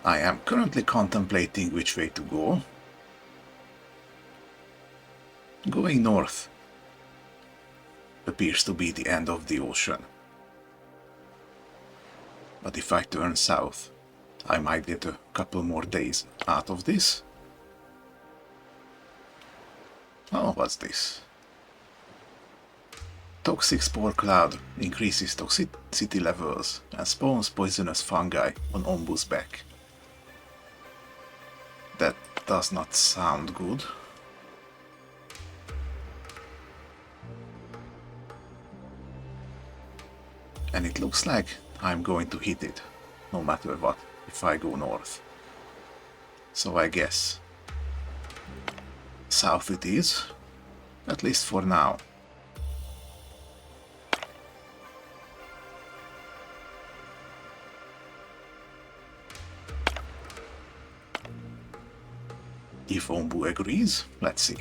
I am currently contemplating which way to go. Going north appears to be the end of the ocean. But if I turn south, I might get a couple more days out of this. Oh, what's this? Toxic spore cloud increases toxicity levels and spawns poisonous fungi on Onbu's back. That does not sound good. And it looks like I'm going to hit it, no matter what, if I go north. So I guess south it is, at least for now. If Onbu agrees, let's see.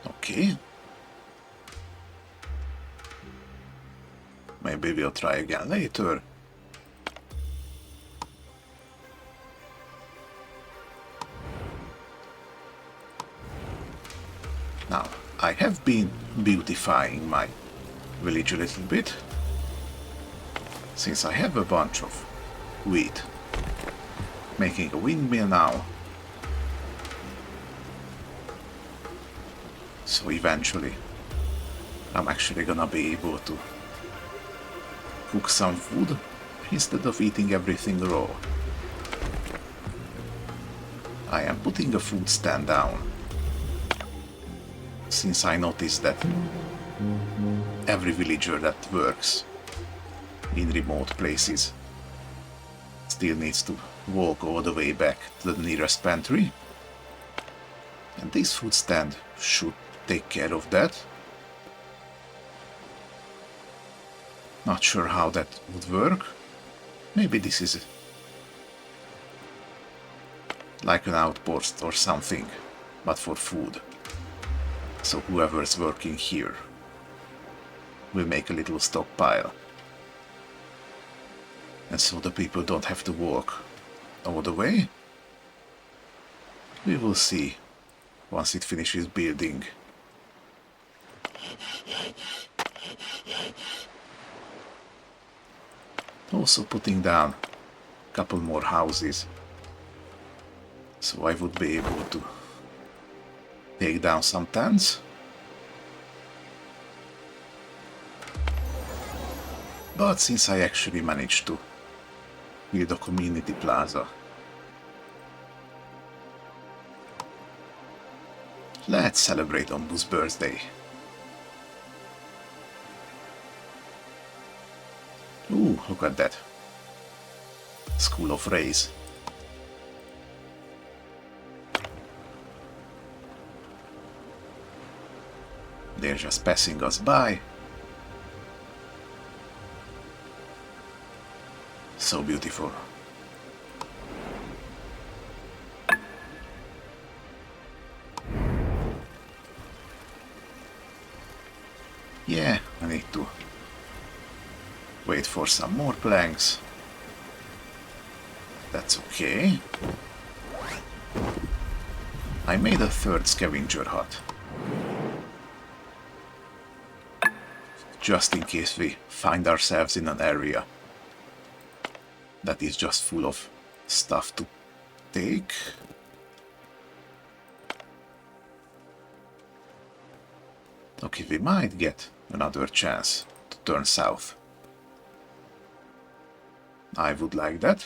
Okay. Maybe we'll try again later. Now, I have been beautifying my village a little bit, since I have a bunch of wheat. Making a windmill now. So eventually, I'm actually gonna be able to cook some food instead of eating everything raw. I am putting a food stand down, since I noticed that every villager that works in remote places still needs to walk all the way back to the nearest pantry. And this food stand should take care of that. Not sure how that would work. Maybe this is like an outpost or something, but for food. So whoever's working here will make a little stockpile. And so the people don't have to walk all the way. We will see once it finishes building. Also putting down a couple more houses, so I would be able to take down some tents. But since I actually managed to build a community plaza, let's celebrate Onbu's birthday. Ooh, look at that. School of Rays. They're just passing us by. So beautiful. Yeah, I need to wait for some more planks. That's okay. I made a third scavenger hut, just in case we find ourselves in an area that is just full of stuff to take. Okay, we might get another chance to turn south. I would like that.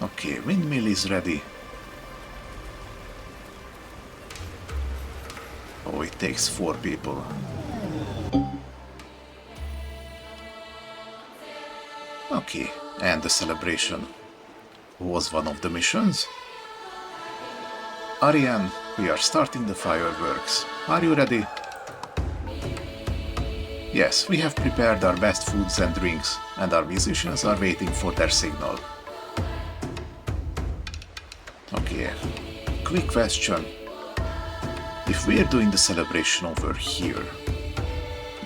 Okay, windmill is ready. Oh, it takes 4 people. Okay, and the celebration was one of the missions. Ariane, we are starting the fireworks. Are you ready? Yes, we have prepared our best foods and drinks, and our musicians are waiting for their signal. Okay, quick question. If we're doing the celebration over here,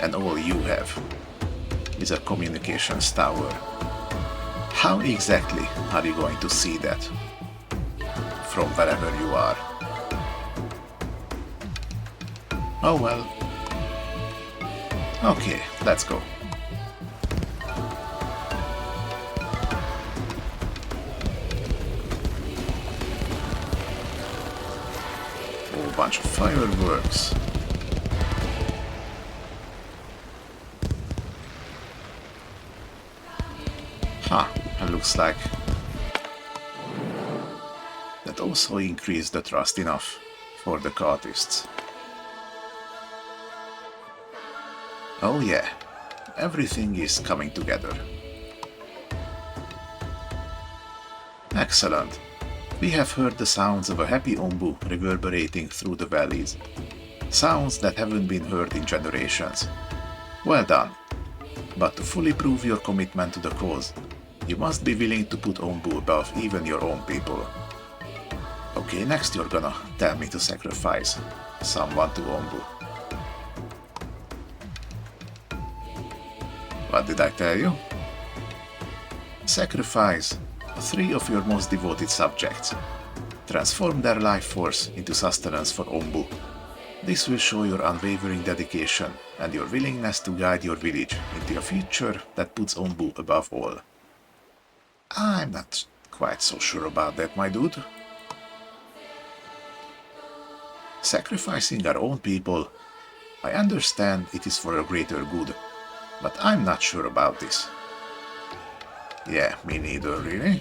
and all you have is a communications tower, how exactly are you going to see that from wherever you are? Oh well. Okay, let's go. Oh, bunch of fireworks. Huh, it looks like that also increased the trust enough for the cultists. Oh yeah, everything is coming together. Excellent. We have heard the sounds of a happy Onbu reverberating through the valleys. Sounds that haven't been heard in generations. Well done. But to fully prove your commitment to the cause, you must be willing to put Onbu above even your own people. Okay, next you're gonna tell me to sacrifice someone to Onbu. What did I tell you? Sacrifice 3 of your most devoted subjects. Transform their life force into sustenance for Onbu. This will show your unwavering dedication and your willingness to guide your village into a future that puts Onbu above all. I'm not quite so sure about that, my dude. Sacrificing our own people, I understand it is for a greater good, but I'm not sure about this. Yeah, me neither, really.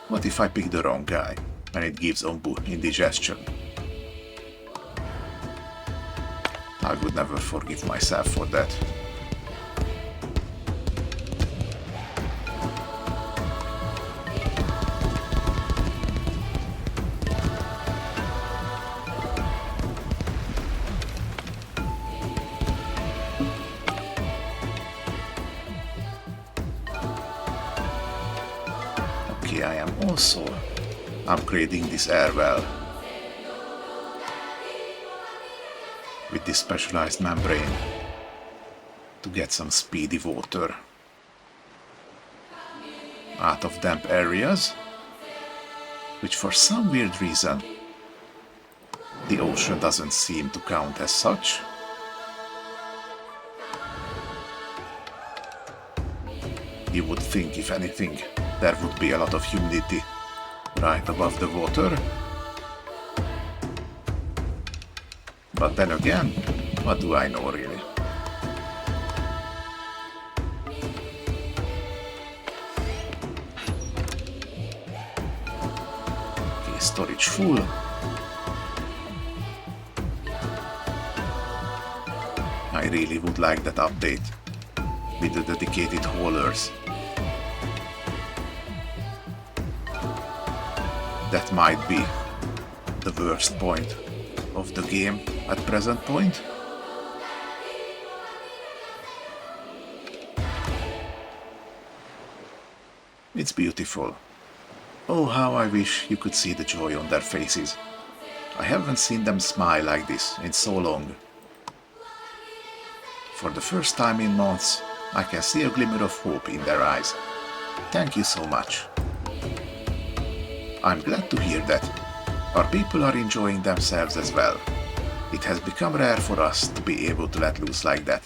What if I pick the wrong guy and it gives Onbu indigestion? I would never forgive myself for that. Okay, I am also upgrading this air well with this specialized membrane to get some speedy water out of damp areas, which for some weird reason the ocean doesn't seem to count as such. You would think, if anything, there would be a lot of humidity right above the water. But then again, what do I know really? Okay, storage full. I really would like that update with the dedicated haulers. That might be the worst point of the game at present point. It's beautiful. Oh, how I wish you could see the joy on their faces. I haven't seen them smile like this in so long. For the first time in months, I can see a glimmer of hope in their eyes. Thank you so much. I'm glad to hear that. Our people are enjoying themselves as well. It has become rare for us to be able to let loose like that.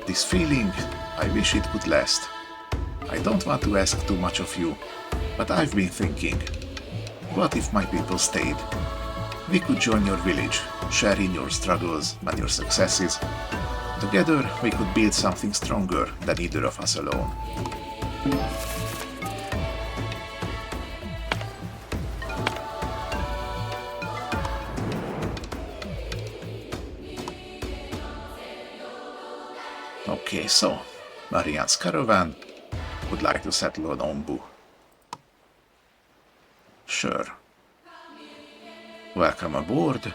This feeling, I wish it could last. I don't want to ask too much of you, but I've been thinking, what if my people stayed? We could join your village, share in your struggles and your successes. Together, we could build something stronger than either of us alone. Okay, so Marianne's caravan would like to settle on Onbu. Sure. Welcome aboard.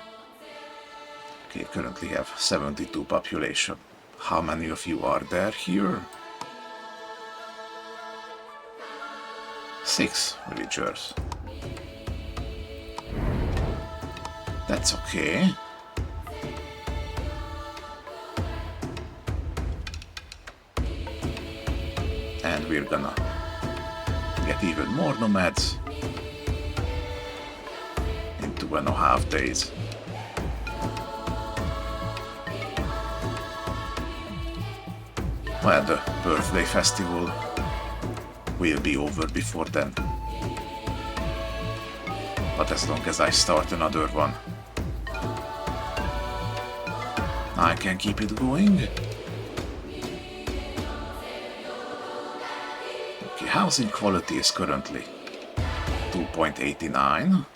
Okay, currently have 72 population. How many of you are there here? 6 villagers. That's okay. And we're gonna get even more nomads in 2.5 days. Well, the birthday festival will be over before then. But as long as I start another one, I can keep it going. Okay, housing quality is currently 2.89.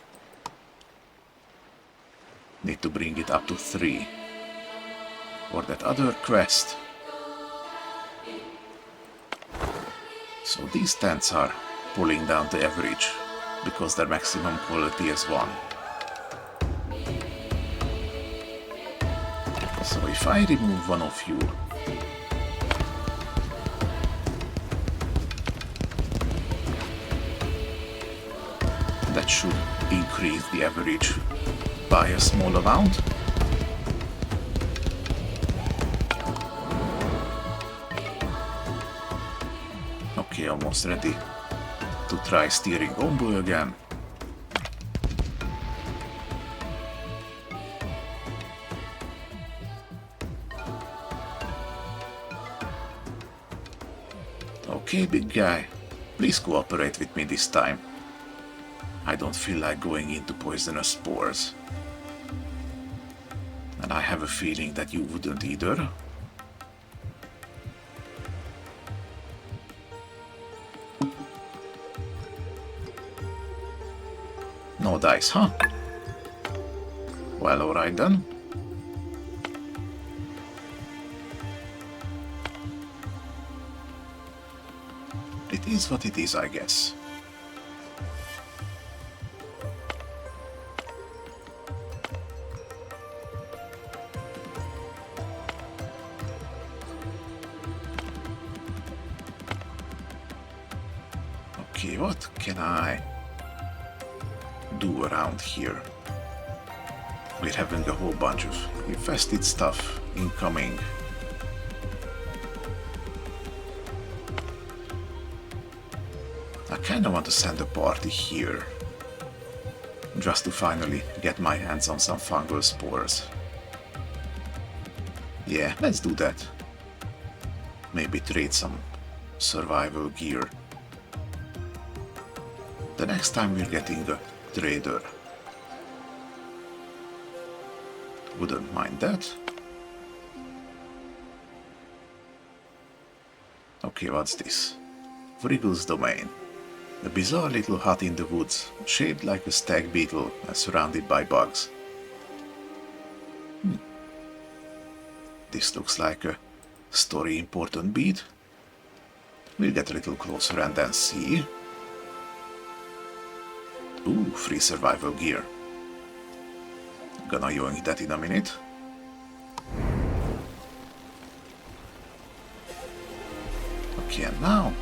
Need to bring it up to 3 for that other quest. So these tents are pulling down the average because their maximum quality is 1. So if I remove one of you, that should increase the average by a small amount. Okay, almost ready to try steering Onbu again. Okay, big guy, please cooperate with me this time. I don't feel like going into poisonous spores. And I have a feeling that you wouldn't either. No dice, huh? Well, alright then. It is what it is, I guess. Okay, what can I do around here? We're having a whole bunch of infested stuff incoming. I kinda want to send a party here, just to finally get my hands on some fungal spores. Yeah, let's do that. Maybe trade some survival gear. The next time we're getting a trader. Wouldn't mind that. Okay, what's this? Vriggle's domain. A bizarre little hut in the woods, shaped like a stag beetle and surrounded by bugs. This looks like a story important beat. We'll get a little closer and then see. Ooh, free survival gear. Gonna yoink that in a minute. Okay, and now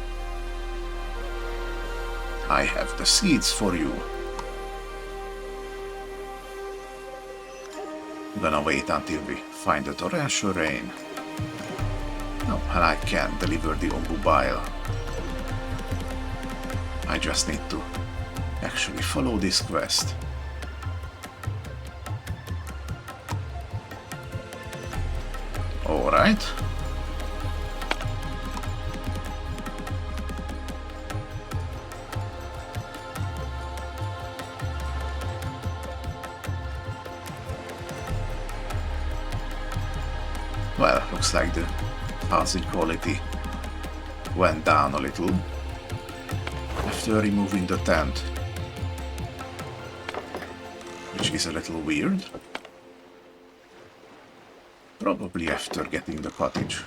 I have the seeds for you. Gonna wait until we find the torrential rain. Oh, and I can deliver the Onbu bile. I just need to actually follow this quest. Alright. Well, looks like the housing quality went down a little after removing the tent, which is a little weird. Probably after getting the cottage,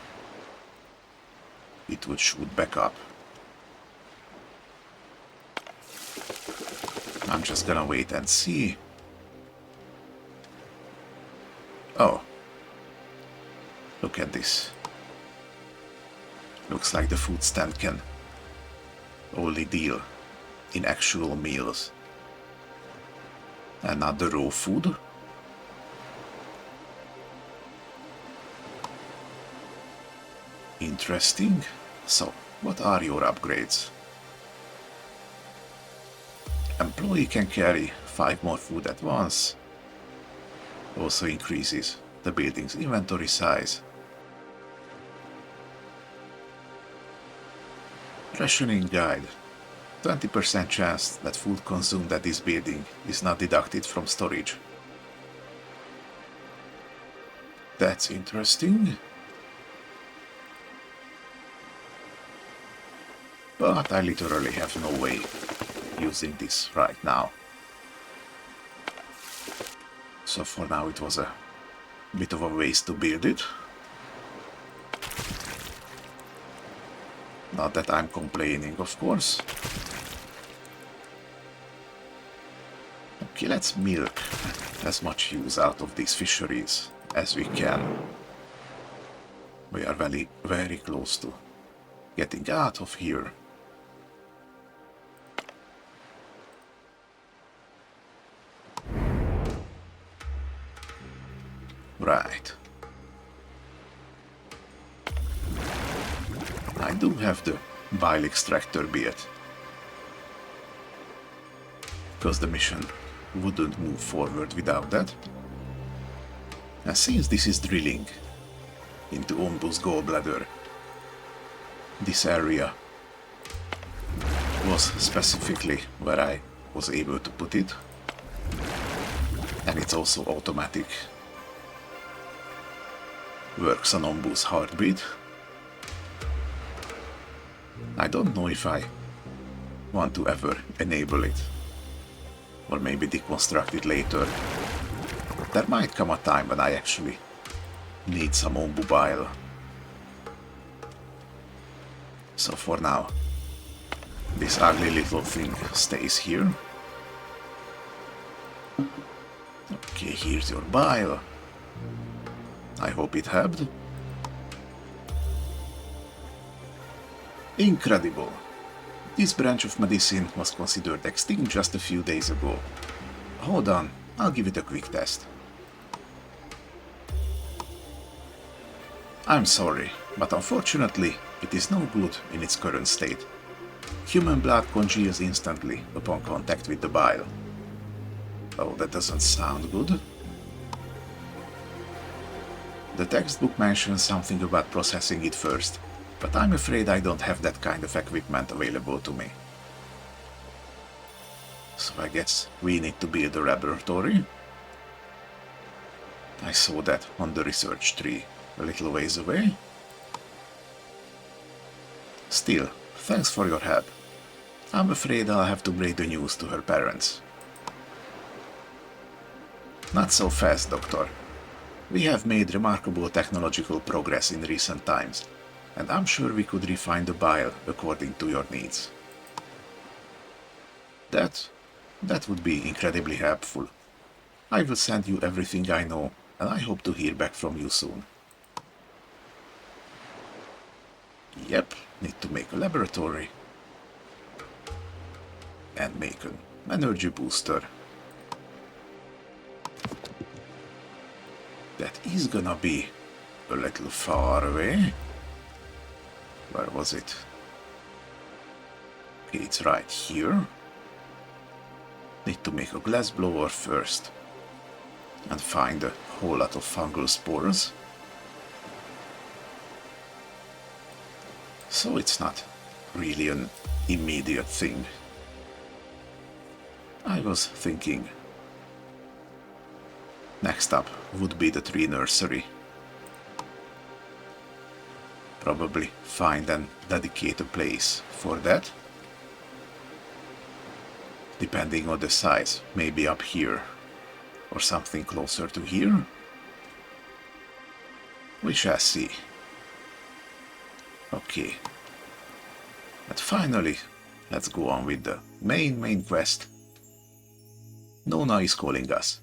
it would shoot back up. I'm just gonna wait and see. Oh, look at this. Looks like the food stand can only deal in actual meals and not the raw food. Interesting. So, what are your upgrades? Employee can carry 5 more food at once. Also increases the building's inventory size. Rationing guide. 20% chance that food consumed at this building is not deducted from storage. That's interesting. But I literally have no way using this right now. So for now it was a bit of a waste to build it. Not that I'm complaining, of course. Okay, let's milk as much use out of these fisheries as we can. We are very close to getting out of here. Right. I do have the bile extractor built, because the mission wouldn't move forward without that. And since this is drilling into Onbu's gallbladder, this area was specifically where I was able to put it, and it's also automatic. Works on Onbu's heartbeat. I don't know if I want to ever enable it, or maybe deconstruct it later. There might come a time when I actually need some Onbu bile. So for now, this ugly little thing stays here. Okay, here's your bile. I hope it helped. Incredible! This branch of medicine was considered extinct just a few days ago. Hold on, I'll give it a quick test. I'm sorry, but unfortunately, it is no good in its current state. Human blood congeals instantly upon contact with the bile. Oh, that doesn't sound good. The textbook mentions something about processing it first, but I'm afraid I don't have that kind of equipment available to me. So I guess we need to build a laboratory. I saw that on the research tree a little ways away. Still, thanks for your help. I'm afraid I'll have to break the news to her parents. Not so fast, Doctor. We have made remarkable technological progress in recent times, and I'm sure we could refine the bile according to your needs. That would be incredibly helpful. I will send you everything I know, and I hope to hear back from you soon. Yep, need to make a laboratory. And make an energy booster. That is gonna be a little far away. Where was it? Okay, it's right here. Need to make a glass blower first and find a whole lot of fungal spores. So it's not really an immediate thing. I was thinking next up would be the tree nursery. Probably find and dedicate a place for that. Depending on the size, maybe up here or something closer to here. We shall see. Okay. But finally, let's go on with the main quest. Nona is calling us.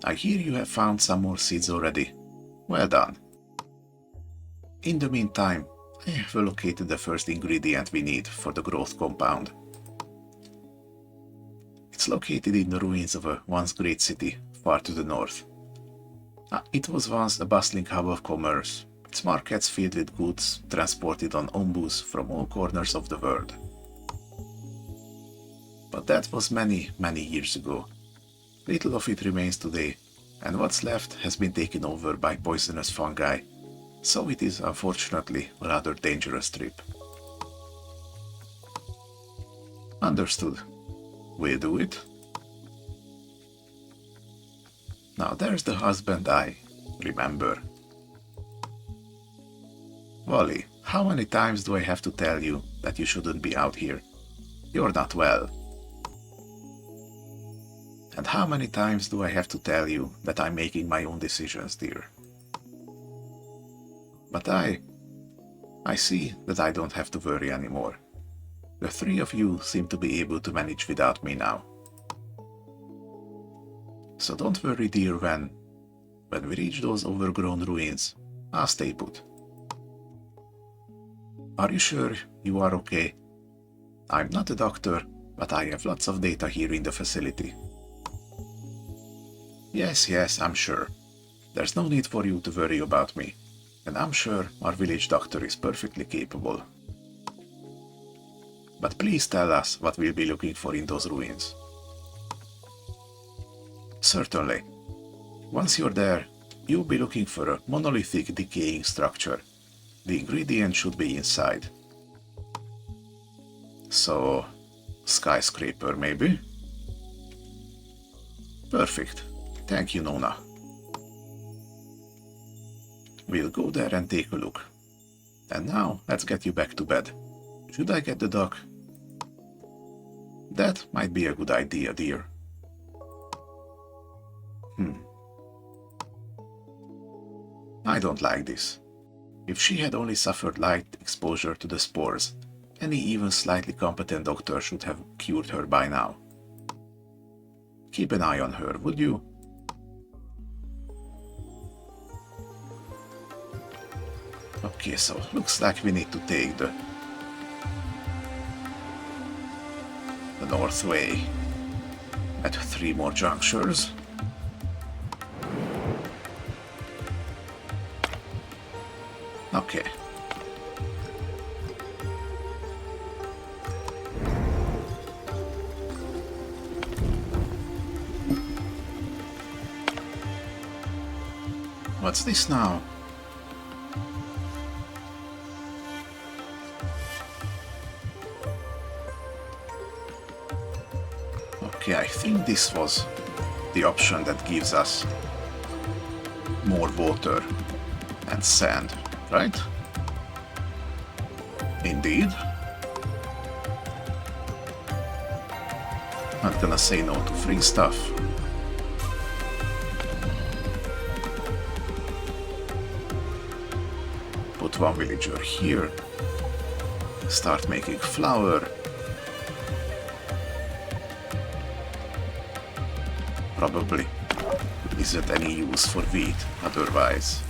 I hear you have found some more seeds already. Well done. In the meantime, I have located the first ingredient we need for the growth compound. It's located in the ruins of a once great city far to the north. It was once a bustling hub of commerce, its markets filled with goods transported on Onbus from all corners of the world. But that was many, many years ago. Little of it remains today, and what's left has been taken over by poisonous fungi, so it is unfortunately a rather dangerous trip. Understood. We'll do it. Now there's the husband I remember. Wally, how many times do I have to tell you that you shouldn't be out here? You're not well. And how many times do I have to tell you that I'm making my own decisions, dear? But I see that I don't have to worry anymore. The three of you seem to be able to manage without me now. So don't worry, dear, when we reach those overgrown ruins, I'll stay put. Are you sure you are okay? I'm not a doctor, but I have lots of data here in the facility. Yes, I'm sure. There's no need for you to worry about me, and I'm sure our village doctor is perfectly capable. But please tell us what we'll be looking for in those ruins. Certainly. Once you're there, you'll be looking for a monolithic decaying structure. The ingredient should be inside. So, skyscraper maybe? Perfect. Thank you, Nona. We'll go there and take a look. And now, let's get you back to bed. Should I get the duck? That might be a good idea, dear. I don't like this. If she had only suffered light exposure to the spores, any even slightly competent doctor should have cured her by now. Keep an eye on her, would you? Okay, so looks like we need to take the north way at 3 more junctures. Okay. What's this now? Okay, I think this was the option that gives us more water and sand, right? Indeed. Not gonna say no to free stuff. Put one villager here. Start making flour. Probably isn't any use for wheat otherwise.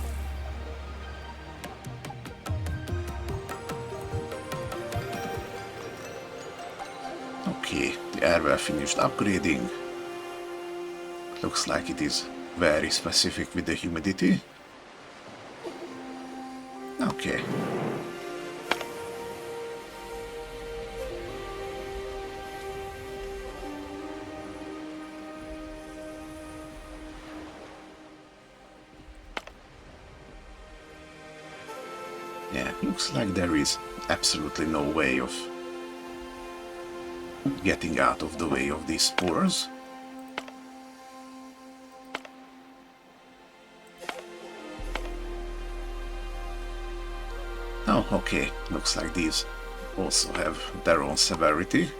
Okay, the airwell finished upgrading. Looks like it is very specific with the humidity. Okay. Yeah, looks like there is absolutely no way of getting out of the way of these spores. Oh, okay, looks like these also have their own severity.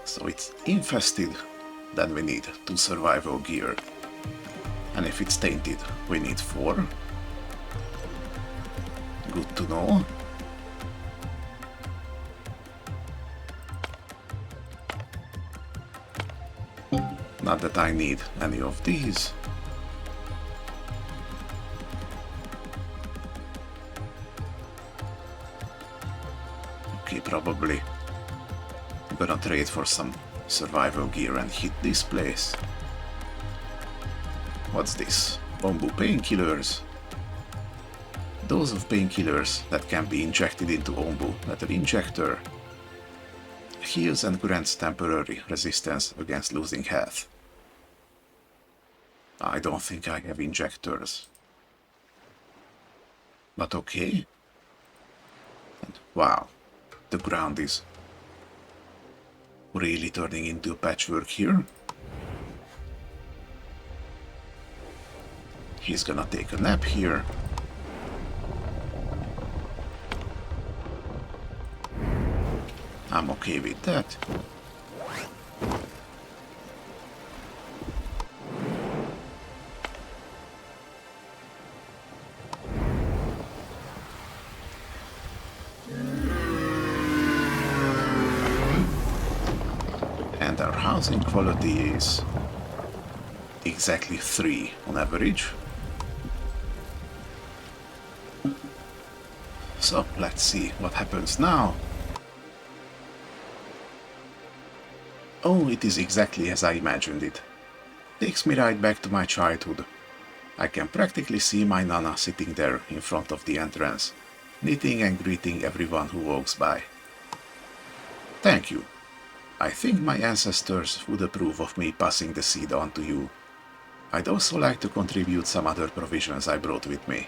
So it's infested, then we need 2 survival gear. And if it's tainted, we need 4. Good to know. Not that I need any of these. Okay, probably I'm gonna trade for some survival gear and hit this place. What's this? Onbu painkillers. Dose of painkillers that can be injected into Onbu. Metal injector. Heals and grants temporary resistance against losing health. I don't think I have injectors. But okay. And wow, the ground is really turning into a patchwork here. He's gonna take a nap here. I'm okay with that. And our housing quality is exactly 3 on average. So let's see what happens now. Oh, it is exactly as I imagined it. Takes me right back to my childhood. I can practically see my Nana sitting there in front of the entrance, knitting and greeting everyone who walks by. Thank you. I think my ancestors would approve of me passing the seed on to you. I'd also like to contribute some other provisions I brought with me.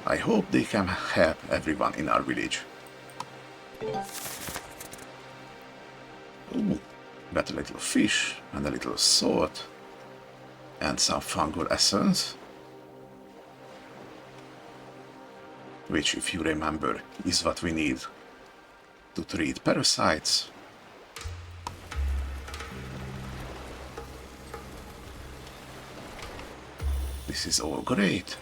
I hope they can help everyone in our village. Ooh, got a little fish and a little salt and some fungal essence, which, if you remember, is what we need to treat parasites. This is all great.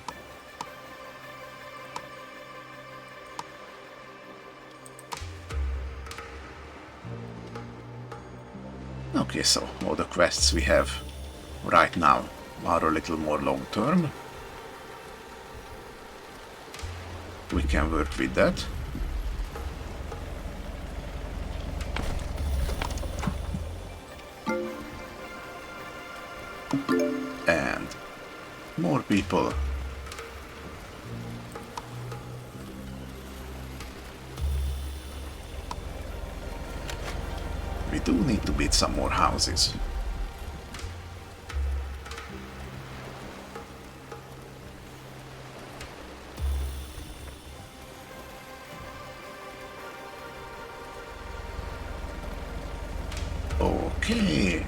Okay, so all the quests we have right now are a little more long term. We can work with that. And more people. We do need to build some more houses. Okay.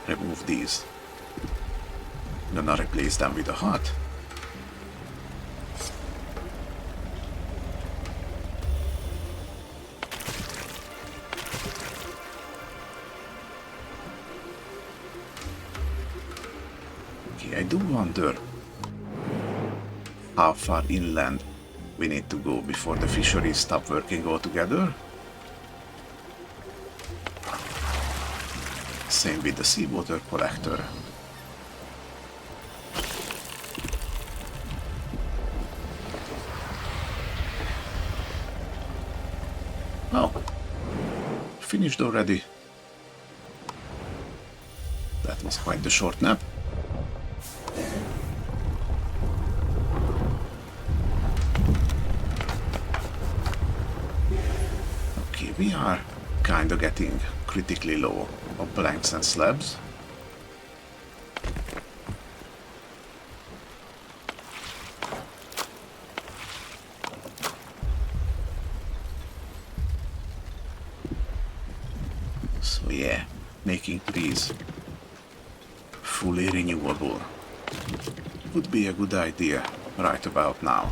Remove these. Gonna replace them with a hut. Okay, I do wonder how far inland we need to go before the fisheries stop working altogether. Same with the seawater collector. Oh, finished already. That was quite the short nap. Okay, we are kinda getting critically low on planks and slabs. So yeah, making trees fully renewable would be a good idea right about now.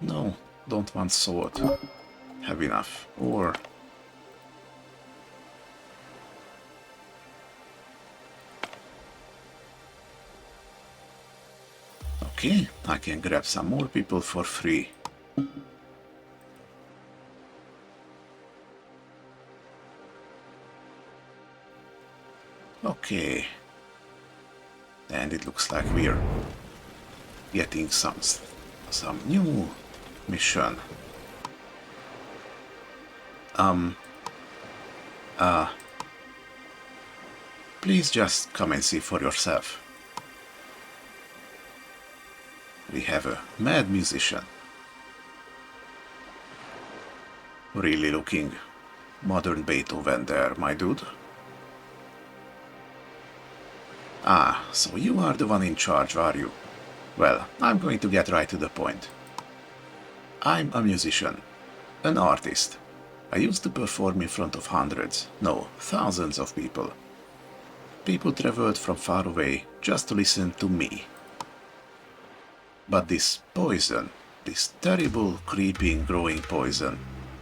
No, don't want sword. Have enough. Or okay, I can grab some more people for free. Okay. And it looks like we're getting some new mission. Please just come and see for yourself. We have a mad musician. Really looking modern Beethoven there, my dude. Ah, so you are the one in charge, are you? Well, I'm going to get right to the point. I'm a musician, an artist. I used to perform in front of hundreds, no, thousands of people. People traveled from far away just to listen to me. But this poison, this terrible, creeping, growing poison,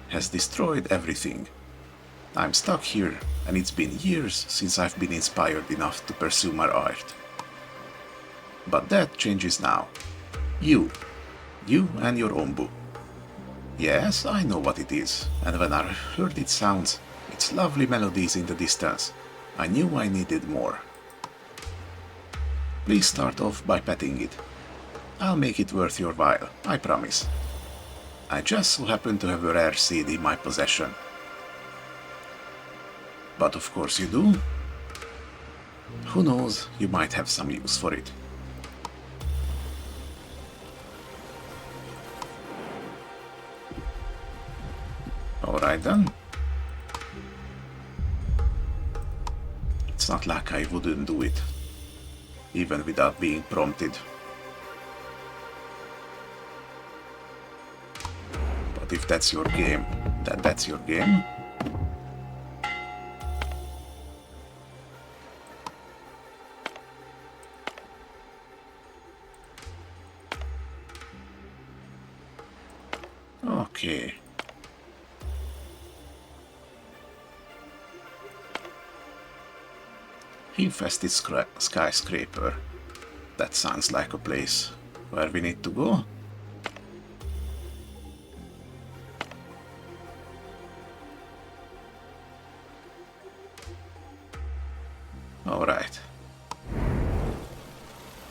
has destroyed everything. I'm stuck here, and it's been years since I've been inspired enough to pursue my art. But that changes now. You and your Onbu. Yes, I know what it is, and when I heard its sounds, its lovely melodies in the distance, I knew I needed more. Please start off by petting it. I'll make it worth your while, I promise. I just so happen to have a rare seed in my possession. But of course you do. Who knows, you might have some use for it. Alright then. It's not like I wouldn't do it, even without being prompted. But if that's your game, then that's your game. Okay. Infested skyscraper. That sounds like a place where we need to go. Alright.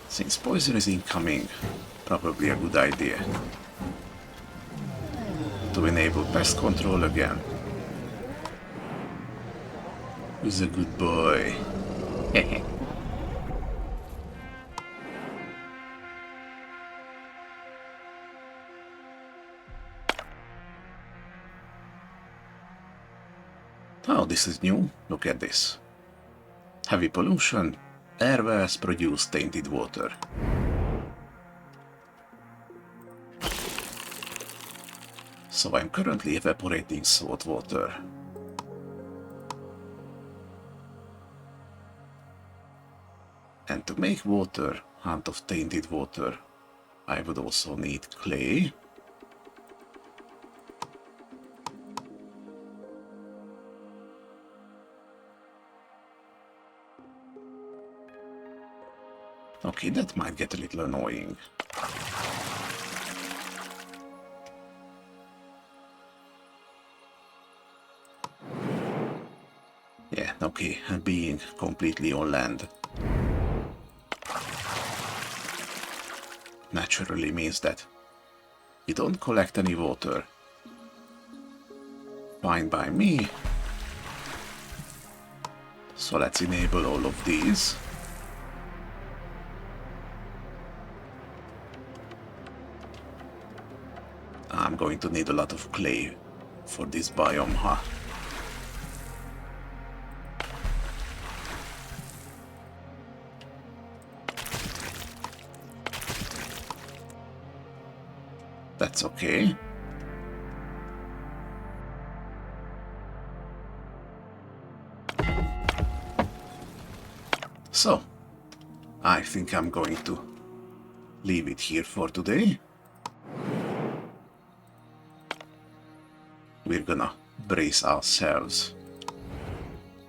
Since poison is incoming, probably a good idea to enable pest control again. Who's a good boy? Oh, this is new. Look at this. Heavy pollution. Air wells produce tainted water. So I'm currently evaporating salt water. And to make water out of tainted water, I would also need clay. Okay, that might get a little annoying. Yeah, okay, being completely on land naturally means that you don't collect any water. Fine by me. So let's enable all of these. I'm going to need a lot of clay for this biome, huh? That's okay. So, I think I'm going to leave it here for today. We're gonna brace ourselves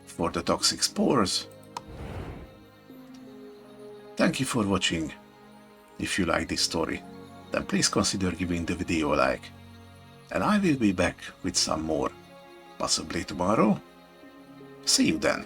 for the toxic spores. Thank you for watching. If you like this story, then please consider giving the video a like. And I will be back with some more, possibly tomorrow. See you then.